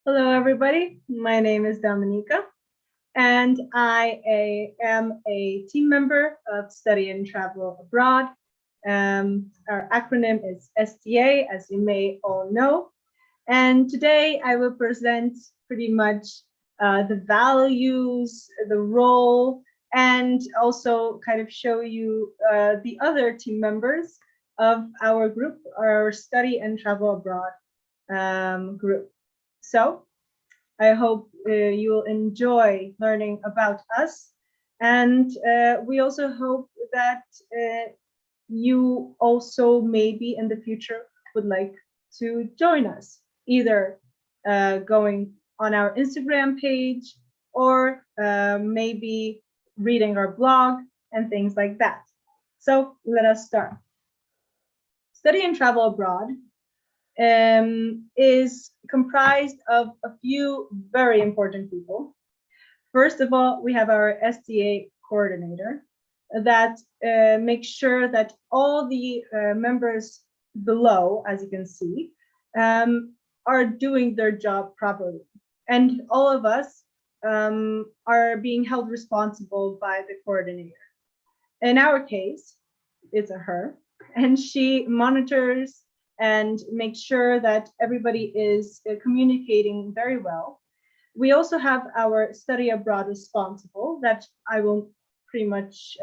Hello, everybody. My name is Dominika, and am a team member of Study and Travel Abroad. Our acronym is STA, as you may all know. And today I will present pretty much the values, the role, and also kind of show you the other team members of our group, our Study and Travel Abroad group. So I hope you will enjoy learning about us. And we also hope that you also maybe in the future would like to join us, either going on our Instagram page or maybe reading our blog and things like that. So let us start. Study and travel abroad is comprised of a few very important people. First of all, we have our STA coordinator that makes sure that all the members below, as you can see, are doing their job properly. And all of us are being held responsible by the coordinator. In our case, it's a her, and she monitors and make sure that everybody is communicating very well. We also have our study abroad responsible that I will pretty much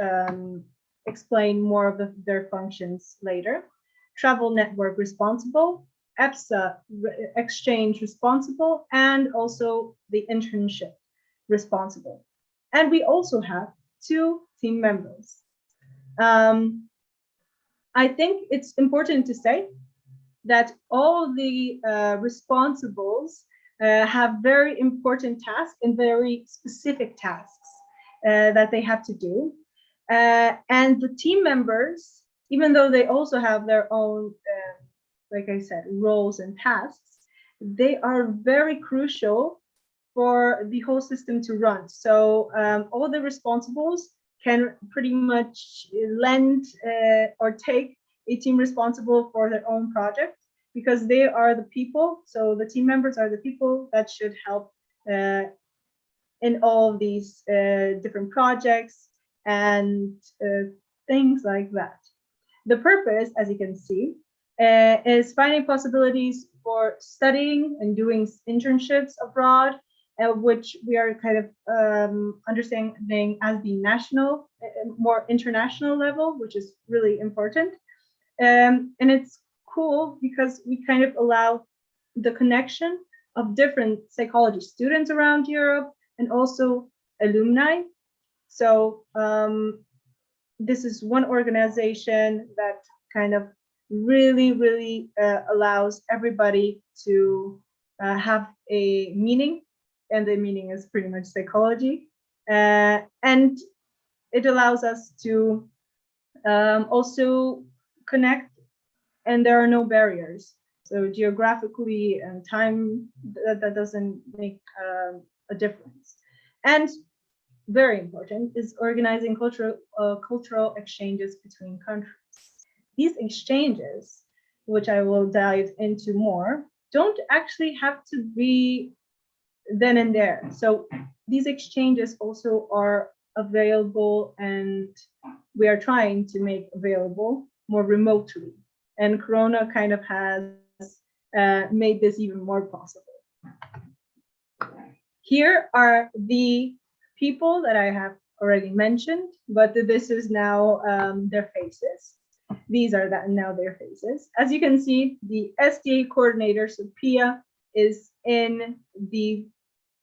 explain more of their functions later. Travel network responsible, EFPSA exchange responsible, and also the internship responsible. And we also have two team members. I think it's important to say that all the responsibles have very important tasks and very specific tasks that they have to do. And the team members, even though they also have their own, like I said, roles and tasks, they are very crucial for the whole system to run. So all the responsibles can pretty much lend or take a team responsible for their own project, because they are the people. So the team members are the people that should help in all of these different projects and things like that. The purpose, as you can see, is finding possibilities for studying and doing internships abroad, which we are kind of understanding as the national, more international level, which is really important. And it's cool because we kind of allow the connection of different psychology students around Europe and also alumni. So this is one organization that kind of really allows everybody to have a meaning, and the meaning is pretty much psychology. And it allows us to also connect, and there are no barriers. So geographically and time, that doesn't make a difference. And very important is organizing cultural exchanges between countries. These exchanges, which I will dive into more, don't actually have to be then and there. So these exchanges also are available, and we are trying to make available more remotely. And Corona kind of has made this even more possible. Here are the people that I have already mentioned, but this is now their faces. These are now their faces. As you can see, the STA coordinator, Sophia, is in the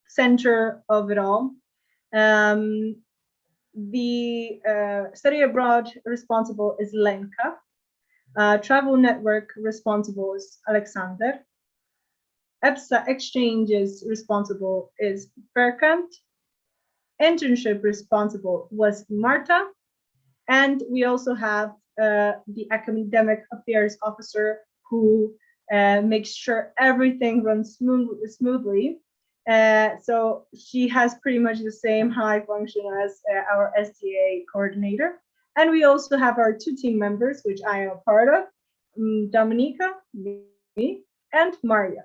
center of it all. The study abroad responsible is Lenka. Travel network responsible is Alexander. EFPSA exchanges responsible is Berkant. Internship responsible was Marta. And we also have the academic affairs officer who makes sure everything runs smoothly. So she has pretty much the same high function as our STA coordinator. And we also have our two team members, which I am a part of, Dominika, me, and Maria.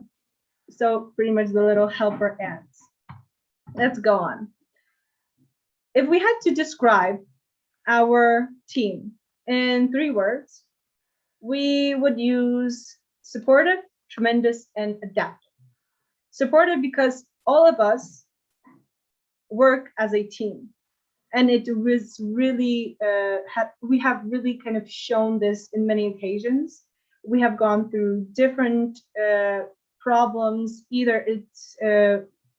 So pretty much the little helper ants. Let's go on. If we had to describe our team in 3 words, we would use supportive, tremendous, and adaptive. Supportive because all of us work as a team. And it was really, we have really kind of shown this in many occasions. We have gone through different problems, either it's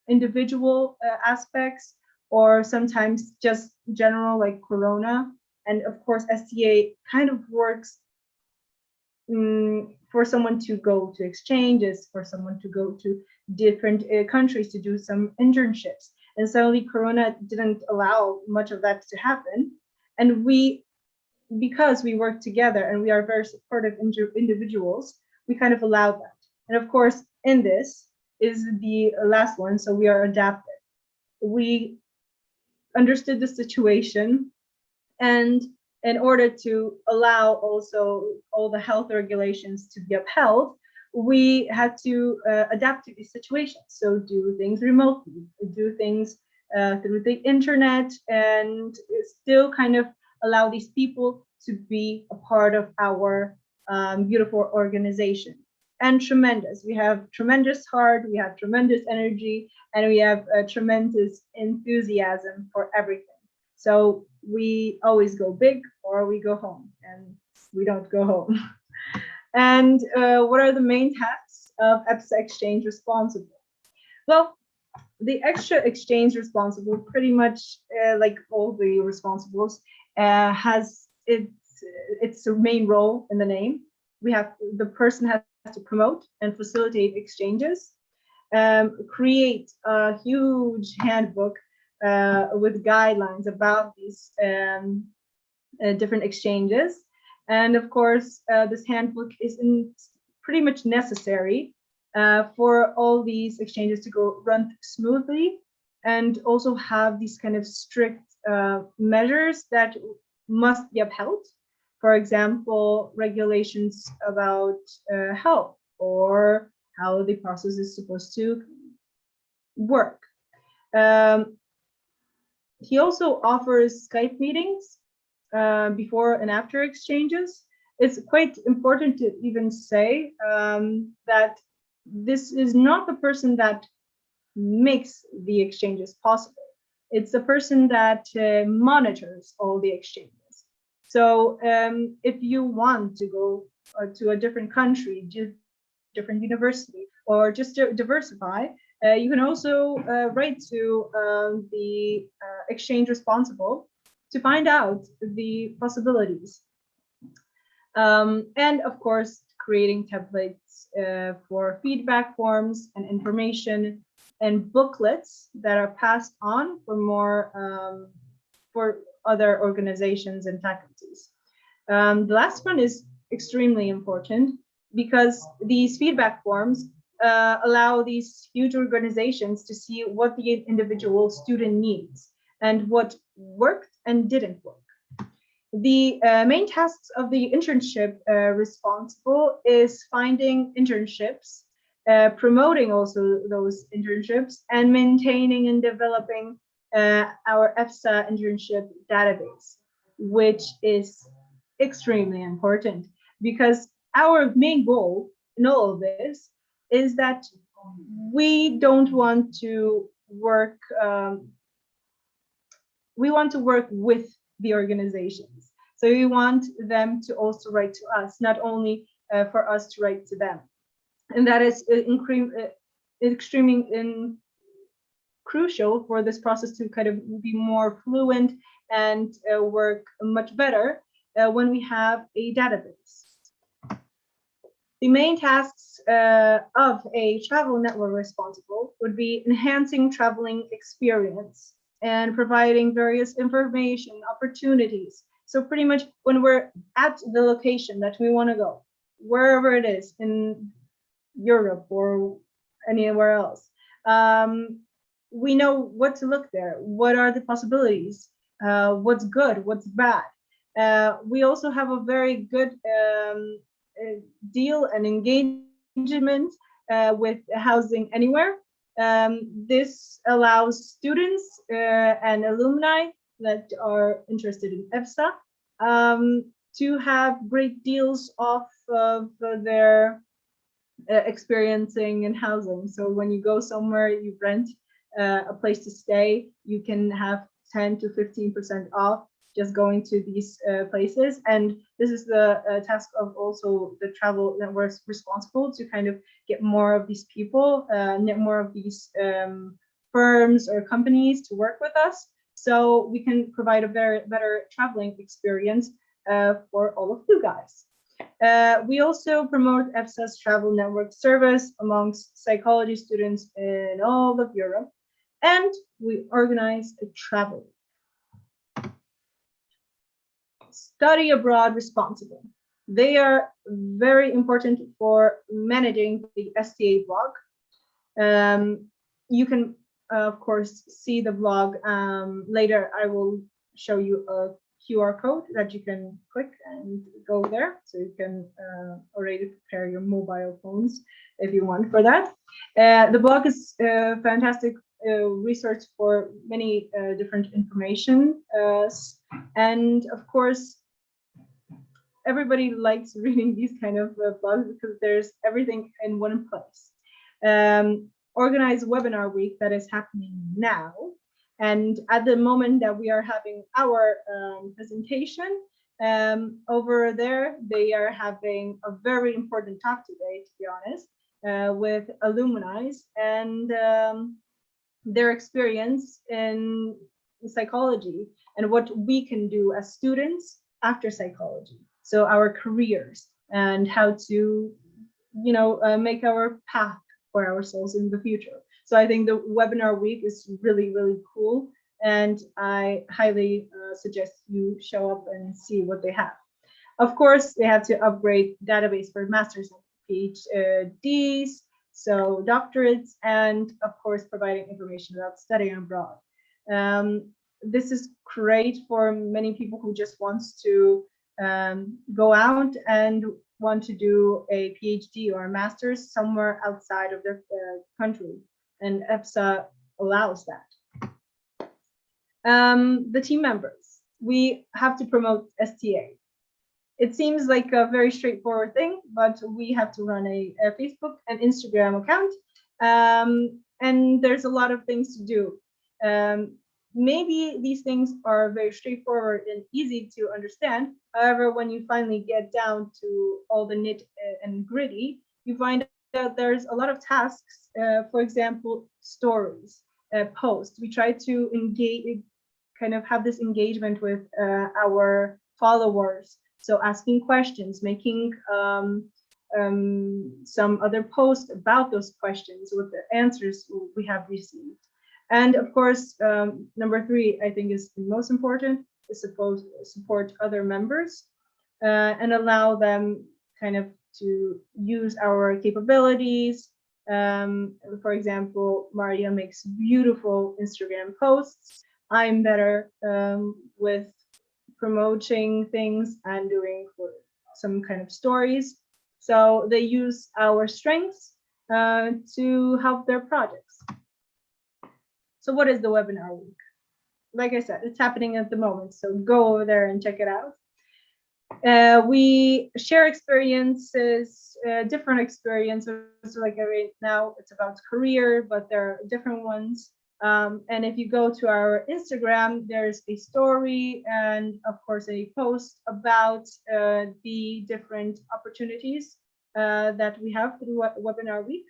individual aspects or sometimes just general like Corona. And of course, STA kind of works for someone to go to exchanges, for someone to go to different countries to do some internships. And suddenly Corona didn't allow much of that to happen. And because we work together and we are very supportive individuals, we kind of allowed that. And of course, in this is the last one, so we are adaptive. We understood the situation, and in order to allow also all the health regulations to be upheld, we had to adapt to these situations. So do things remotely, do things through the internet, and still kind of allow these people to be a part of our beautiful organization. And tremendous. We have tremendous heart, we have tremendous energy, and we have a tremendous enthusiasm for everything. So we always go big or we go home, and we don't go home. And what are the main tasks of EFPSA Exchange Responsible? Well, the extra exchange responsible, pretty much like all the responsibles, has its main role in the name. The person has to promote and facilitate exchanges, create a huge handbook with guidelines about these different exchanges. And of course, this handbook is pretty much necessary for all these exchanges to run smoothly, and also have these kind of strict measures that must be upheld. For example, regulations about health or how the process is supposed to work. He also offers Skype meetings before and after exchanges. It's quite important to even say that this is not the person that makes the exchanges possible. It's the person that monitors all the exchanges. So if you want to go to a different country, different university, or just to diversify, you can also write to the exchange responsible to find out the possibilities. And of course, creating templates for feedback forms and information and booklets that are passed on for other organizations and faculties. The last one is extremely important because these feedback forms allow these huge organizations to see what the individual student needs and what worked and didn't work. The main tasks of the internship responsible is finding internships, promoting also those internships, and maintaining and developing our EFPSA internship database, which is extremely important because our main goal in all of this is that we don't want to work, we want to work with the organizations. So we want them to also write to us, not only for us to write to them. And that is extremely crucial for this process to kind of be more fluent and work much better when we have a database. The main tasks of a travel network responsible would be enhancing traveling experience and providing various information opportunities. So pretty much when we're at the location that we want to go, wherever it is in Europe or anywhere else, we know what to look there. What are the possibilities? What's good? What's bad? We also have a very good deal and engagement with Housing Anywhere. This allows students and alumni that are interested in EFPSA to have great deals off of their experiencing in housing. So when you go somewhere, you rent a place to stay, you can have 10 to 15% off just going to these places. And this is the task of also the travel networks responsible to kind of get more of these people, more of these firms or companies to work with us, so we can provide a better traveling experience for all of you guys. We also promote EFPSA's travel network service amongst psychology students in all of Europe, and we organize a travel. Study abroad responsible. They are very important for managing the STA blog. You can, of course, see the blog later. I will show you a QR code that you can click and go there, so you can already prepare your mobile phones if you want for that. The blog is fantastic resource for many different information, and of course everybody likes reading these kind of blogs because there's everything in one place. Organized webinar week that is happening now, and at the moment that we are having our presentation over there, they are having a very important talk today, to be honest, with alumni and their experience in psychology and what we can do as students after psychology. So our careers and how to, make our path for ourselves in the future. So I think the webinar week is really, really cool. And I highly suggest you show up and see what they have. Of course, they have to upgrade database for masters and PhDs, so doctorates, and of course, providing information about studying abroad. This is great for many people who just wants to go out and want to do a PhD or a master's somewhere outside of their country, and EFPSA allows that. The team members, we have to promote STA. It seems like a very straightforward thing, but we have to run a Facebook and Instagram account, and there's a lot of things to do. Maybe these things are very straightforward and easy to understand. However, when you finally get down to all the nit and gritty, you find out there's a lot of tasks. For example, stories, posts. We try to engage, kind of have this engagement with our followers. So asking questions, making some other posts about those questions with the answers we have received. And of course, number 3, I think is the most important, is supposed to support other members and allow them kind of to use our capabilities. For example, Maria makes beautiful Instagram posts. I'm better with promoting things and doing some kind of stories. So they use our strengths to help their projects. So what is the webinar week? Like I said, it's happening at the moment, so go over there and check it out. We share experiences, different experiences. Like right now, it's about career, but there are different ones. And if you go to our Instagram, there's a story and of course a post about the different opportunities that we have through webinar week.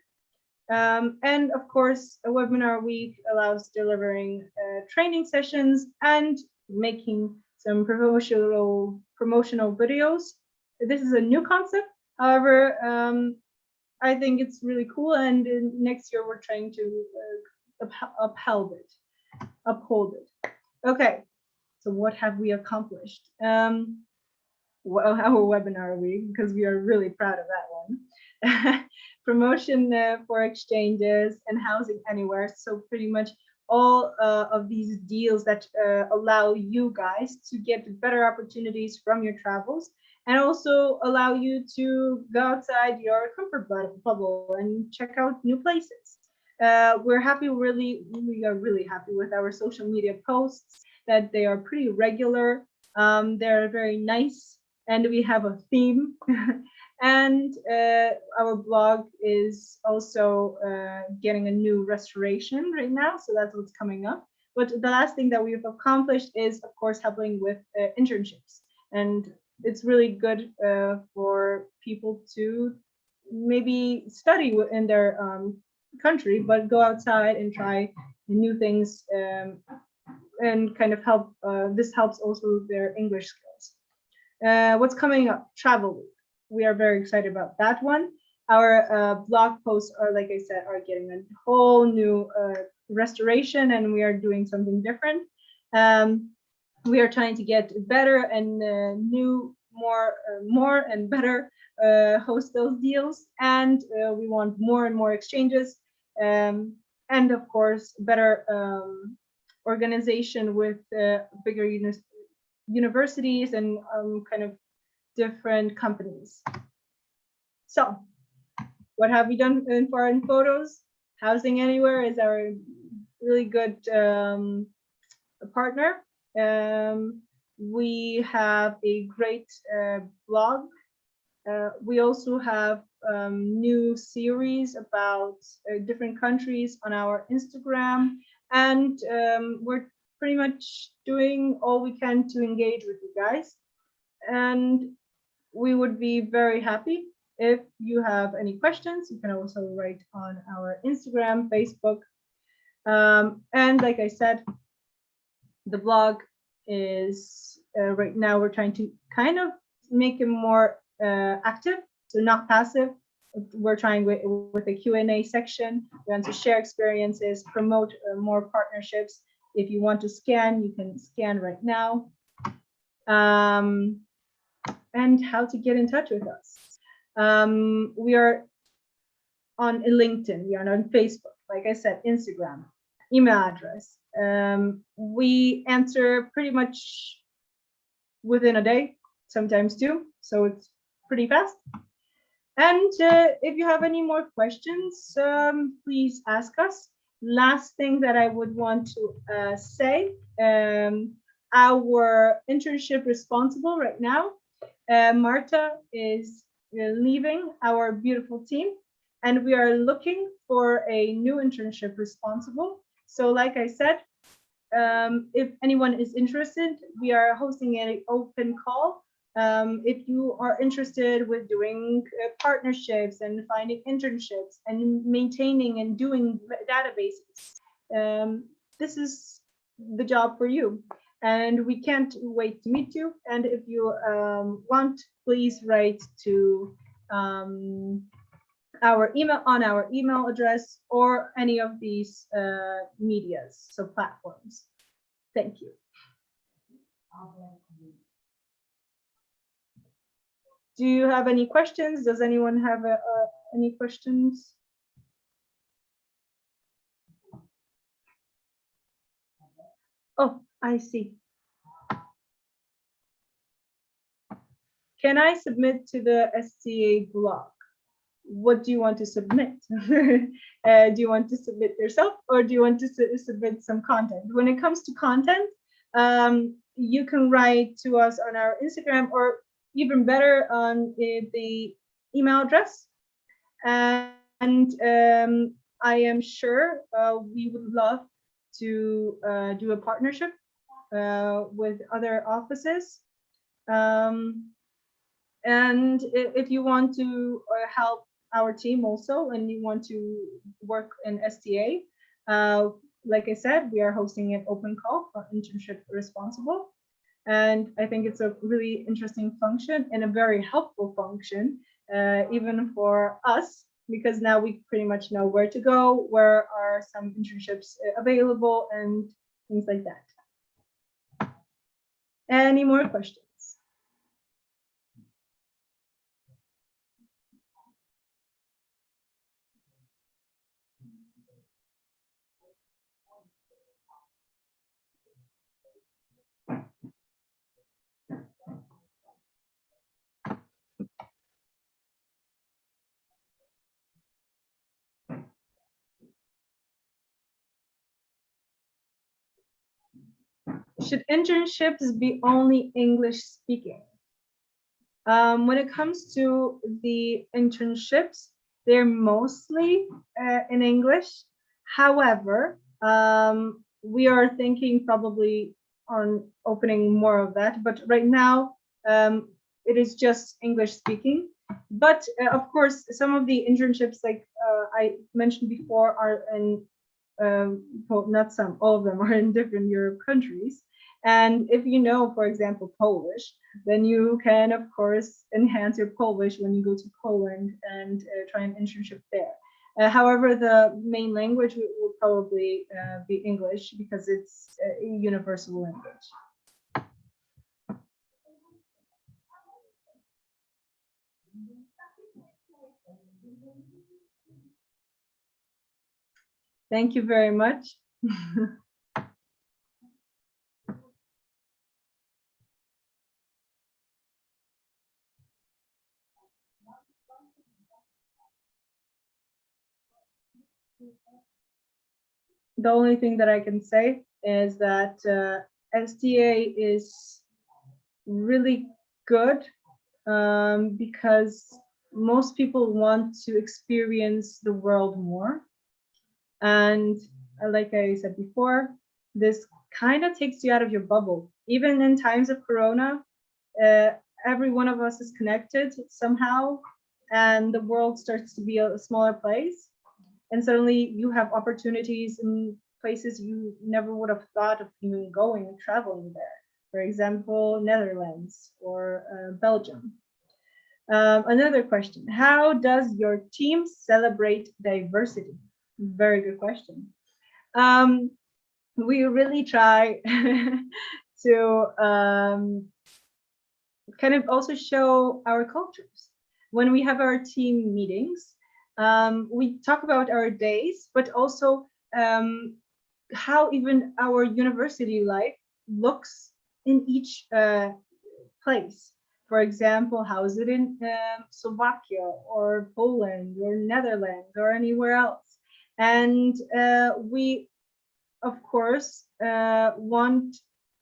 And of course, a webinar week allows delivering training sessions and making some promotional videos. This is a new concept. However, I think it's really cool. And next year, we're trying to uphold it. Okay, so what have we accomplished? Well, our webinar week, because we are really proud of that one. Promotion for exchanges and Housing Anywhere. So pretty much all of these deals that allow you guys to get better opportunities from your travels and also allow you to go outside your comfort bubble and check out new places. We are really happy with our social media posts, that they are pretty regular. They're very nice, and we have a theme. And our blog is also getting a new restoration right now, so that's what's coming up. But the last thing that we've accomplished is, of course, helping with internships. And it's really good for people to maybe study in their country, but go outside and try new things, and kind of help. This helps also their English skills. What's coming up? Travel week. We are very excited about that one. Our blog posts are, like I said, are getting a whole new restoration, and we are doing something different. We are trying to get better and new, more and better host those deals, and we want more and more exchanges, and of course better organization with bigger universities and kind of different companies. So what have we done in foreign photos? Housing Anywhere is our really good partner. We have a great blog. We also have new series about different countries on our Instagram, and we're pretty much doing all we can to engage with you guys. And we would be very happy if you have any questions. You can also write on our Instagram, Facebook. And like I said, the blog is right now we're trying to kind of make it more active, so not passive. We're trying with a Q&A section. We want to share experiences, promote more partnerships. If you want to scan, you can scan right now. And how to get in touch with us. We are on LinkedIn, we are on Facebook, like I said, Instagram, email address. We answer pretty much within a day, sometimes two, so it's pretty fast. And if you have any more questions, please ask us. Last thing that I would want to say, our internship responsible right now, Marta, is leaving our beautiful team, and we are looking for a new internship responsible. So like I said, if anyone is interested, we are hosting an open call. If you are interested with doing partnerships and finding internships and maintaining and doing databases, this is the job for you. And we can't wait to meet you. And if you want, please write to our email address or any of these medias, so platforms. Thank you. Do you have any questions? Does anyone have any questions? Oh, I see. Can I submit to the STA blog? What do you want to submit? Do you want to submit yourself, or do you want to submit some content? When it comes to content, you can write to us on our Instagram, or even better on the email address. And I am sure we would love to do a partnership with other offices. And if you want to help our team also, and you want to work in STA, like I said, we are hosting an open call for Internship Responsible. And I think it's a really interesting function and a very helpful function, even for us, because now we pretty much know where to go, where are some internships available, and things like that. Any more questions? Should internships be only English speaking? When it comes to the internships, they're mostly in English. However, we are thinking probably on opening more of that, but right now it is just English speaking. But of course, some of the internships, like I mentioned before, are in well, not some, all of them are in different Europe countries. And if you know, for example, Polish, then you can, of course, enhance your Polish when you go to Poland and try an internship there. However, the main language will probably be English because it's a universal language. Thank you very much. The only thing that I can say is that STA is really good because most people want to experience the world more. And like I said before, this kind of takes you out of your bubble. Even in times of Corona, uh, every one of us is connected somehow, and the world starts to be a smaller place. And suddenly you have opportunities in places you never would have thought of even going and traveling there. For example, Netherlands or Belgium. Another question, how does your team celebrate diversity? Very good question. Um, we really try to kind of also show our cultures. When we have our team meetings, we talk about our days, but also how even our university life looks in each place. For example, how is it in Slovakia or Poland or Netherlands or anywhere else? And we, of course, want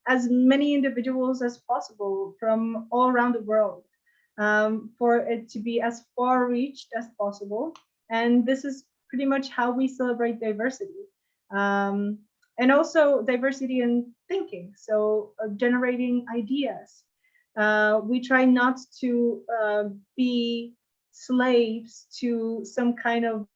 as many individuals as possible from all around the world for it to be as far reached as possible. And this is pretty much how we celebrate diversity. And also diversity in thinking, so generating ideas. We try not to be slaves to some kind of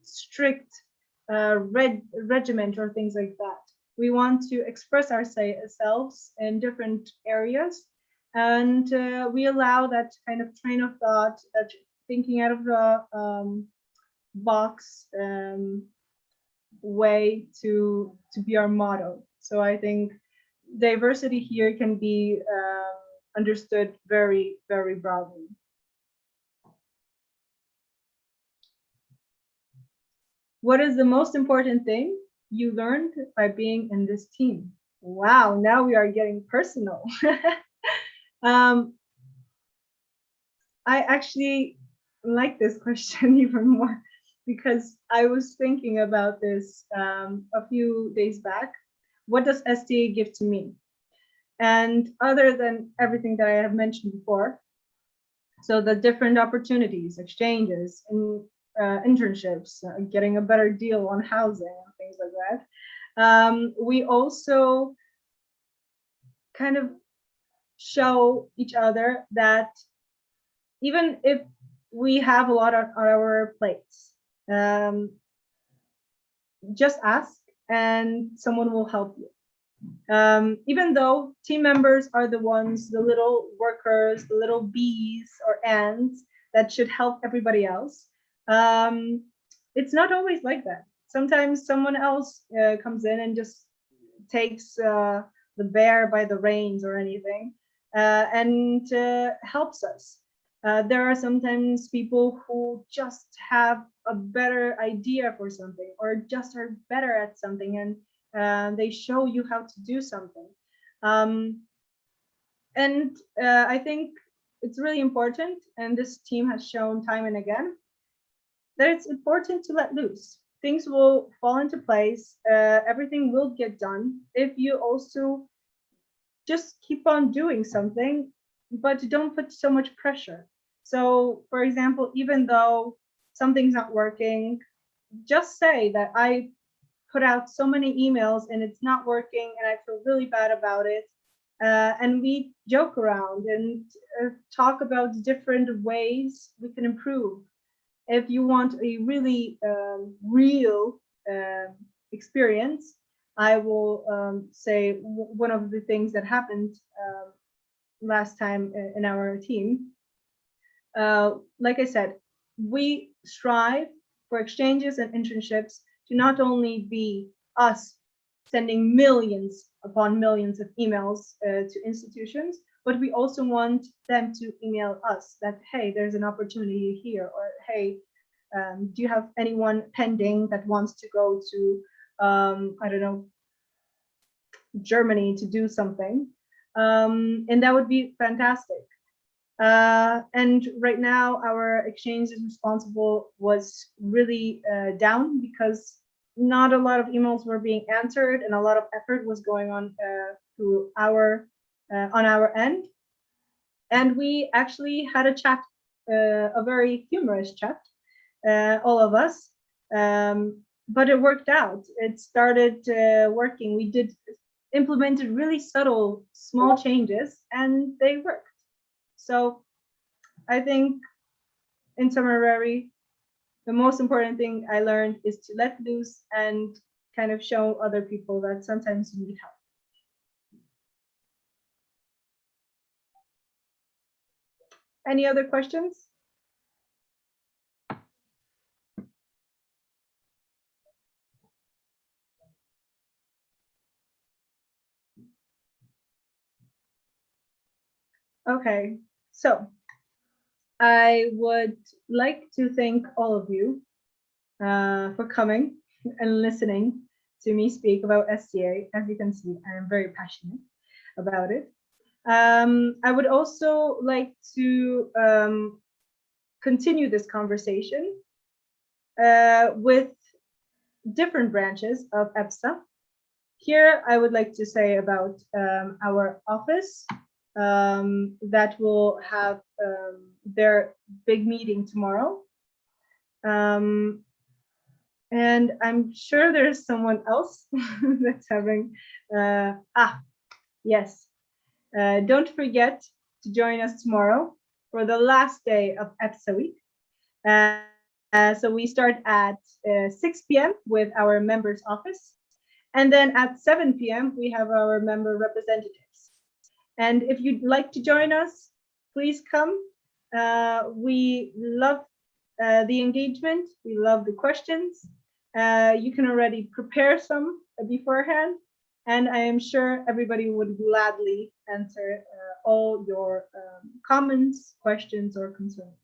strict regiment or things like that. We want to express ourselves in different areas, and we allow that kind of train of thought, that thinking out of the box way to be our motto. So I think diversity here can be understood very, very broadly. What is the most important thing you learned by being in this team? Wow, now we are getting personal. I actually like this question even more because I was thinking about this a few days back. What does STA give to me? And other than everything that I have mentioned before, so the different opportunities, exchanges, and internships, getting a better deal on housing and things like that. We also kind of show each other that even if we have a lot on our plates, just ask and someone will help you. Even though team members are the ones, the little workers, the little bees or ants that should help everybody else, it's not always like that. Sometimes someone else comes in and just takes the bear by the reins or anything and helps us. There are sometimes people who just have a better idea for something or just are better at something, and they show you how to do something. And I think it's really important, and this team has shown time and again, that it's important to let loose. things will fall into place. Everything will get done if you also just keep on doing something, but don't put so much pressure. So, for example, even though something's not working, just say that I put out so many emails and it's not working and I feel really bad about it. And we joke around and talk about different ways we can improve. If you want a really real experience, I will say one of the things that happened last time in our team. Like I said, we strive for exchanges and internships to not only be us sending millions upon millions of emails to institutions, but we also want them to email us that, hey, there's an opportunity here, or hey, do you have anyone pending that wants to go to, I don't know, Germany to do something? And that would be fantastic. And right now, our exchange is responsible was really down because not a lot of emails were being answered and a lot of effort was going on through on our end. And we actually had a chat, a very humorous chat, all of us. But it worked out. It started working. We implemented really subtle, small changes, and they worked. So I think in summary, the most important thing I learned is to let loose and kind of show other people that sometimes you need help. Any other questions? Okay, so I would like to thank all of you for coming and listening to me speak about STA. As you can see, I am very passionate about it. I would also like to continue this conversation with different branches of EFPSA. Here, I would like to say about our office that will have their big meeting tomorrow. And I'm sure there's someone else that's having, yes. Don't forget to join us tomorrow for the last day of EFPSA week. So we start at 6 p.m. with our members' office. And then at 7 p.m., we have our member representatives. And if you'd like to join us, please come. We love the engagement. We love the questions. You can already prepare some beforehand. And I am sure everybody would gladly answer all your comments, questions, or concerns.